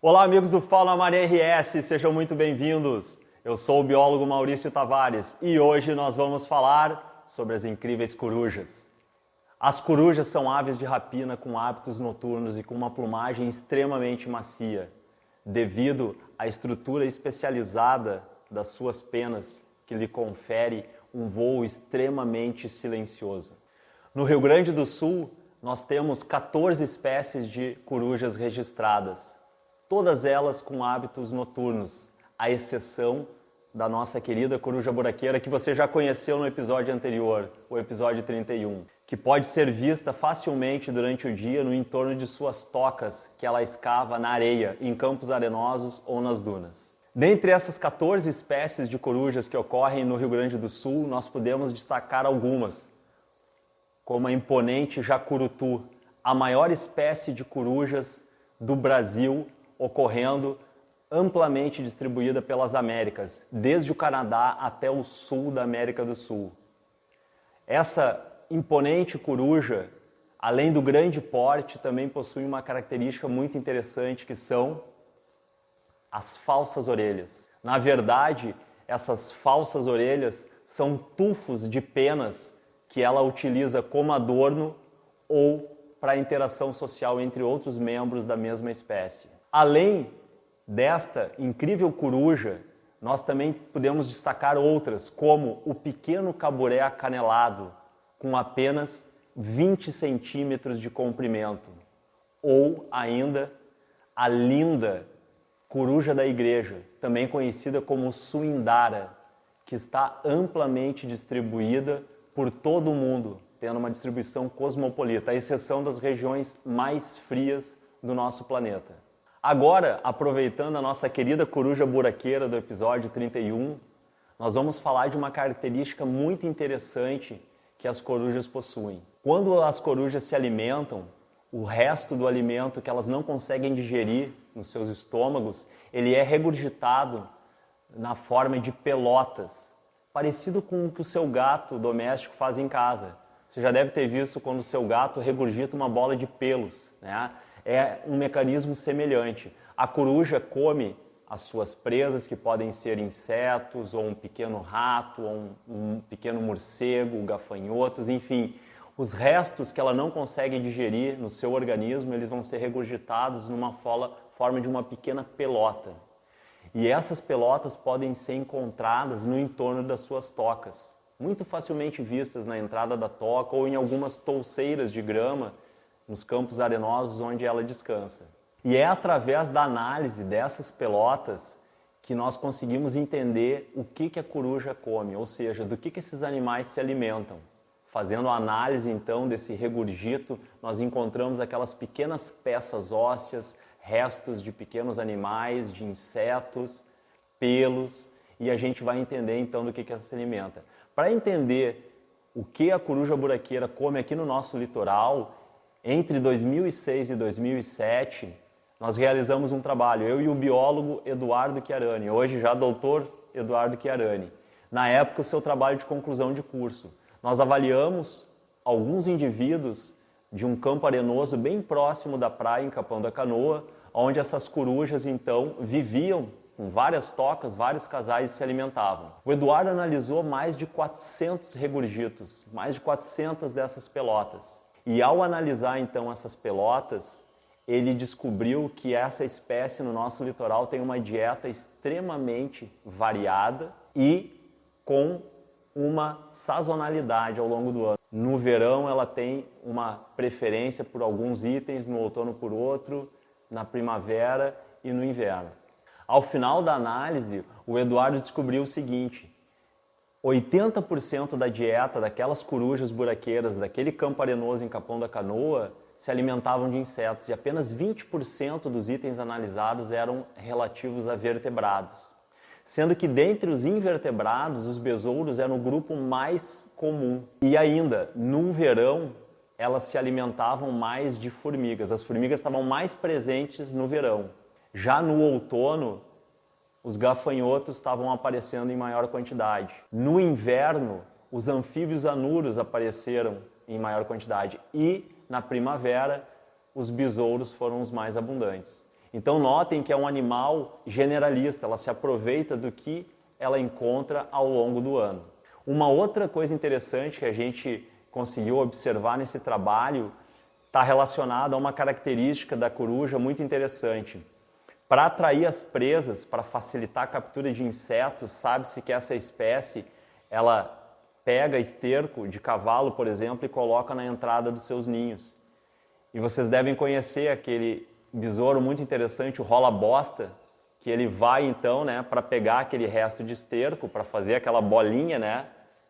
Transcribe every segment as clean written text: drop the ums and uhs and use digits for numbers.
Olá, amigos do Fauna Marinha RS, sejam muito bem-vindos. Eu sou o biólogo Maurício Tavares e hoje nós vamos falar sobre as incríveis corujas. As corujas são aves de rapina com hábitos noturnos e com uma plumagem extremamente macia, devido à estrutura especializada das suas penas, que lhe confere um voo extremamente silencioso. No Rio Grande do Sul, nós temos 14 espécies de corujas registradas, todas elas com hábitos noturnos, à exceção da nossa querida coruja buraqueira, que você já conheceu no episódio anterior, o episódio 31, que pode ser vista facilmente durante o dia no entorno de suas tocas que ela escava na areia, em campos arenosos ou nas dunas. Dentre essas 14 espécies de corujas que ocorrem no Rio Grande do Sul, nós podemos destacar algumas, como a imponente jacurutu, a maior espécie de corujas do Brasil, ocorrendo amplamente distribuída pelas Américas, desde o Canadá até o sul da América do Sul. Essa imponente coruja, além do grande porte, também possui uma característica muito interessante, que são as falsas orelhas. Na verdade, essas falsas orelhas são tufos de penas que ela utiliza como adorno ou para interação social entre outros membros da mesma espécie. Além desta incrível coruja, nós também podemos destacar outras, como o pequeno caburé acanelado, com apenas 20 centímetros de comprimento, ou ainda a linda coruja da igreja, também conhecida como suindara, que está amplamente distribuída por todo o mundo, tendo uma distribuição cosmopolita, à exceção das regiões mais frias do nosso planeta. Agora, aproveitando a nossa querida coruja buraqueira do episódio 31, nós vamos falar de uma característica muito interessante que as corujas possuem. Quando as corujas se alimentam, o resto do alimento que elas não conseguem digerir nos seus estômagos, ele é regurgitado na forma de pelotas, parecido com o que o seu gato doméstico faz em casa. Você já deve ter visto quando o seu gato regurgita uma bola de pelos, né? É um mecanismo semelhante. A coruja come as suas presas, que podem ser insetos, ou um pequeno rato, ou um pequeno morcego, gafanhotos, enfim. Os restos que ela não consegue digerir no seu organismo, eles vão ser regurgitados numa forma de uma pequena pelota. E essas pelotas podem ser encontradas no entorno das suas tocas, muito facilmente vistas na entrada da toca ou em algumas touceiras de grama, nos campos arenosos onde ela descansa. E é através da análise dessas pelotas que nós conseguimos entender o que a coruja come, ou seja, do que esses animais se alimentam. Fazendo a análise então desse regurgito, nós encontramos aquelas pequenas peças ósseas, restos de pequenos animais, de insetos, pelos, e a gente vai entender então do que ela se alimenta. Para entender o que a coruja buraqueira come aqui no nosso litoral, entre 2006 e 2007, nós realizamos um trabalho, eu e o biólogo Eduardo Chiarani, hoje já doutor Eduardo Chiarani. Na época, o seu trabalho de conclusão de curso. Nós avaliamos alguns indivíduos de um campo arenoso bem próximo da praia, em Capão da Canoa, onde essas corujas, então, viviam com várias tocas, vários casais e se alimentavam. O Eduardo analisou mais de 400 regurgitos, mais de 400 dessas pelotas. E ao analisar então essas pelotas, ele descobriu que essa espécie no nosso litoral tem uma dieta extremamente variada e com uma sazonalidade ao longo do ano. No verão ela tem uma preferência por alguns itens, no outono por outro, na primavera e no inverno. Ao final da análise, o Eduardo descobriu o seguinte: 80% da dieta daquelas corujas buraqueiras daquele campo arenoso em Capão da Canoa se alimentavam de insetos e apenas 20% dos itens analisados eram relativos a vertebrados. Sendo que dentre os invertebrados, os besouros eram o grupo mais comum. E ainda, no verão, elas se alimentavam mais de formigas. As formigas estavam mais presentes no verão. Já no outono, os gafanhotos estavam aparecendo em maior quantidade. No inverno, os anfíbios anuros apareceram em maior quantidade. E na primavera, os besouros foram os mais abundantes. Então notem que é um animal generalista, ela se aproveita do que ela encontra ao longo do ano. Uma outra coisa interessante que a gente conseguiu observar nesse trabalho está relacionada a uma característica da coruja muito interessante. Para atrair as presas, para facilitar a captura de insetos, sabe-se que essa espécie, ela pega esterco de cavalo, por exemplo, e coloca na entrada dos seus ninhos. E vocês devem conhecer aquele besouro muito interessante, o rola-bosta, que ele vai então, né, para pegar aquele resto de esterco, para fazer aquela bolinha, né,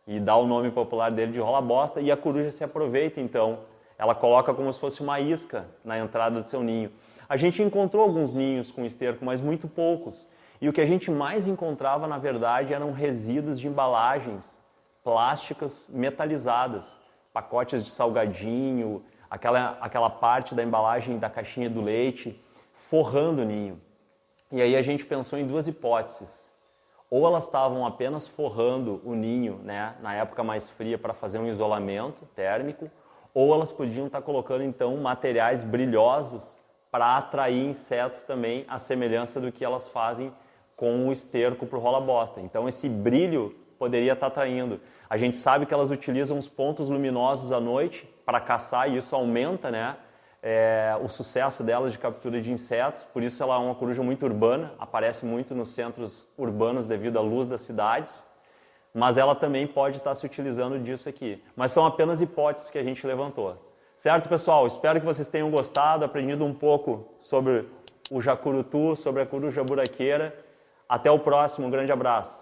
e dar o nome popular dele de rola-bosta, e a coruja se aproveita então. Ela coloca como se fosse uma isca na entrada do seu ninho. A gente encontrou alguns ninhos com esterco, mas muito poucos. E o que a gente mais encontrava, na verdade, eram resíduos de embalagens plásticas metalizadas, pacotes de salgadinho, aquela parte da embalagem da caixinha do leite, forrando o ninho. E aí a gente pensou em duas hipóteses. Ou elas estavam apenas forrando o ninho, né, na época mais fria para fazer um isolamento térmico, ou elas podiam estar colocando então materiais brilhosos para atrair insetos também, à semelhança do que elas fazem com o esterco para o rola-bosta. Então esse brilho poderia estar atraindo. A gente sabe que elas utilizam os pontos luminosos à noite para caçar e isso aumenta, né, o sucesso delas de captura de insetos. Por isso ela é uma coruja muito urbana, aparece muito nos centros urbanos devido à luz das cidades. Mas ela também pode estar se utilizando disso aqui. Mas são apenas hipóteses que a gente levantou. Certo, pessoal? Espero que vocês tenham gostado, aprendido um pouco sobre o jacurutu, sobre a coruja buraqueira. Até o próximo, um grande abraço.